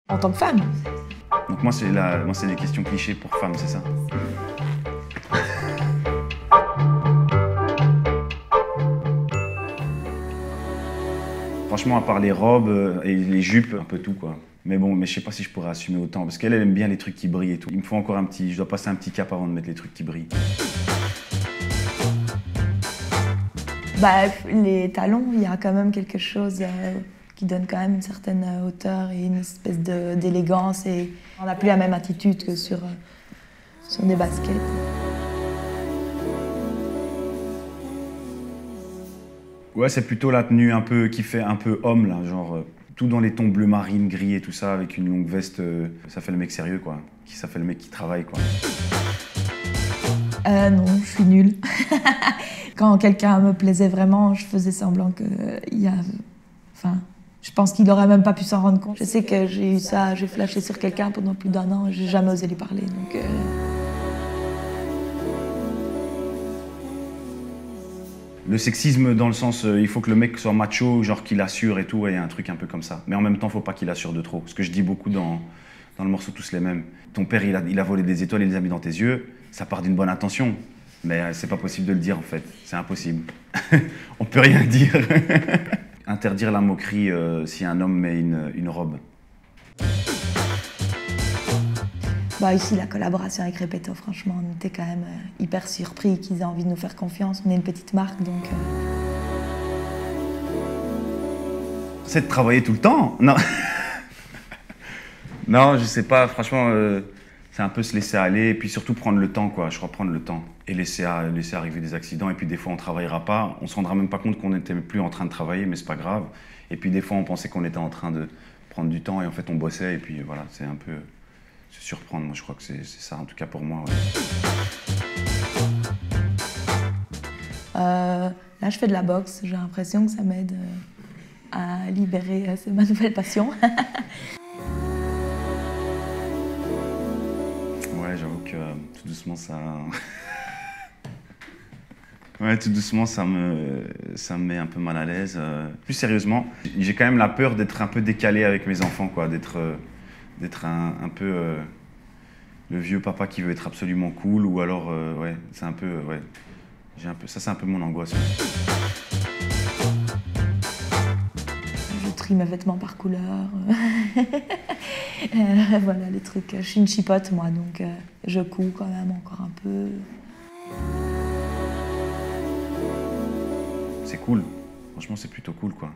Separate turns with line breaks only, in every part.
En tant que femme.
Donc moi, c'est des questions clichés pour femmes, c'est ça? Franchement, à part les robes et les jupes, un peu tout, quoi. Mais bon, je sais pas si je pourrais assumer autant, parce qu'elle aime bien les trucs qui brillent et tout. Il me faut encore je dois passer un petit cap avant de mettre les trucs qui brillent.
Bah, les talons, il y a quand même quelque chose qui donne quand même une certaine hauteur et une espèce d'élégance. Et on n'a plus la même attitude que sur des baskets.
Ouais, c'est plutôt la tenue un peu qui fait un peu homme, là, genre tout dans les tons bleu marine, gris et tout ça, avec une longue veste, ça fait le mec sérieux, quoi. Ça fait le mec qui travaille, quoi.
Non, je suis nulle. Quand quelqu'un me plaisait vraiment, je faisais semblant qu'il y a... Enfin, je pense qu'il n'aurait même pas pu s'en rendre compte. Je sais que j'ai eu ça, j'ai flashé sur quelqu'un pendant plus d'1 an et j'ai jamais osé lui parler, donc...
Le sexisme dans le sens, il faut que le mec soit macho, genre qu'il assure et tout, il y a un truc un peu comme ça. Mais en même temps, faut pas qu'il assure de trop. Ce que je dis beaucoup dans le morceau Tous les mêmes. Ton père, il a volé des étoiles, il les a mis dans tes yeux, ça part d'une bonne intention. Mais c'est pas possible de le dire en fait, c'est impossible. On peut rien dire. Interdire la moquerie si un homme met une robe.
Bah ici, la collaboration avec Repetto, franchement, on était quand même hyper surpris qu'ils aient envie de nous faire confiance. On est une petite marque, donc...
C'est de travailler tout le temps? Non. Non, je sais pas, franchement, c'est un peu se laisser aller et puis surtout prendre le temps, quoi. Je crois prendre le temps et laisser arriver des accidents. Et puis des fois, on travaillera pas, on se rendra même pas compte qu'on n'était plus en train de travailler, mais c'est pas grave. Et puis des fois, on pensait qu'on était en train de prendre du temps et en fait, on bossait. Et puis voilà, c'est un peu... se surprendre, moi je crois que c'est ça, en tout cas pour moi. Ouais.
Là, je fais de la boxe, j'ai l'impression que ça m'aide à libérer, c'est ma nouvelle passion.
Ouais, j'avoue que tout doucement ça... Ouais, tout doucement ça me met un peu mal à l'aise. Plus sérieusement, j'ai quand même la peur d'être un peu décalé avec mes enfants, quoi, d'être un peu le vieux papa qui veut être absolument cool, ou alors, ouais, c'est un peu, ouais, ça c'est un peu mon angoisse.
Je trie mes vêtements par couleur, voilà les trucs. Je suis une chipote moi, donc je couds quand même encore un peu.
C'est cool, franchement c'est plutôt cool, quoi.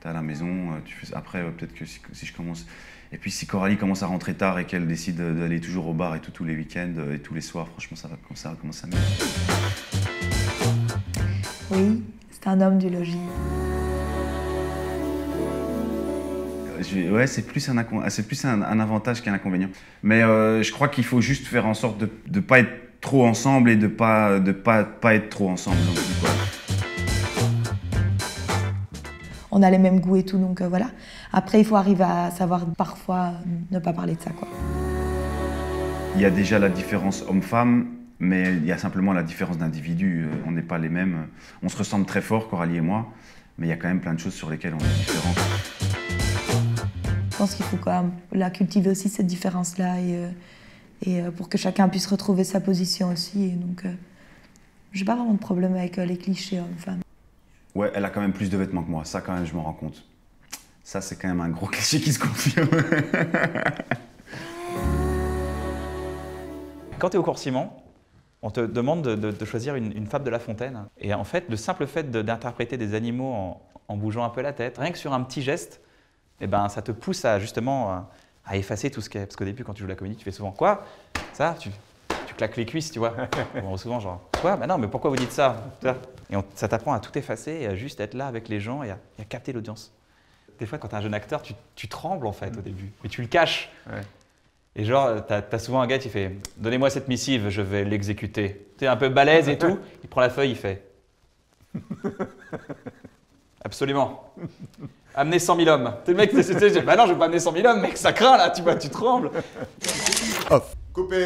T'es à la maison, tu fais... Après, peut-être que si je commence... Et puis si Coralie commence à rentrer tard et qu'elle décide d'aller toujours au bar et tout, tous les week-ends et tous les soirs, franchement, ça va commencer à m'aider.
Oui, c'est un homme du logis.
Ouais, c'est plus un avantage qu'un inconvénient. Mais je crois qu'il faut juste faire en sorte de ne pas être trop ensemble et de pas être trop ensemble non plus, quoi.
On a les mêmes goûts et tout, donc voilà. Après, il faut arriver à savoir parfois ne pas parler de ça, quoi.
Il y a déjà la différence homme-femme, mais il y a simplement la différence d'individus. On n'est pas les mêmes. On se ressemble très fort, Coralie et moi, mais il y a quand même plein de choses sur lesquelles on est différents.
Je pense qu'il faut quand même la cultiver aussi, cette différence-là, et pour que chacun puisse retrouver sa position aussi. Et donc, j'ai pas vraiment de problème avec les clichés hommes-femmes.
Ouais, elle a quand même plus de vêtements que moi, ça quand même je m'en rends compte. Ça c'est quand même un gros cliché qui se confirme.
Quand tu es au cours Simon, on te demande de choisir une fable de La Fontaine. Et en fait, le simple fait d'interpréter des animaux en bougeant un peu la tête, rien que sur un petit geste, eh ben, ça te pousse à justement à effacer tout ce qui est. Parce qu'au début, quand tu joues la comédie, tu fais souvent quoi? Ça, tu claques les cuisses, tu vois. Bon, souvent genre, quoi? Bah non, mais pourquoi vous dites ça? Et ça t'apprend à tout effacer et à juste être là avec les gens et à capter l'audience. Des fois, quand tu es un jeune acteur, tu trembles en fait au début, mais tu le caches. Ouais. Et genre, t'as souvent un gars qui fait « Donnez-moi cette missive, je vais l'exécuter. » Tu es un peu balèze et tout, il prend la feuille, il fait « Absolument. Amenez 100 000 hommes. » Le mec, bah non, je vais pas amener 100 000 hommes, mec, ça craint là, tu vois, tu trembles.
Off. Coupé.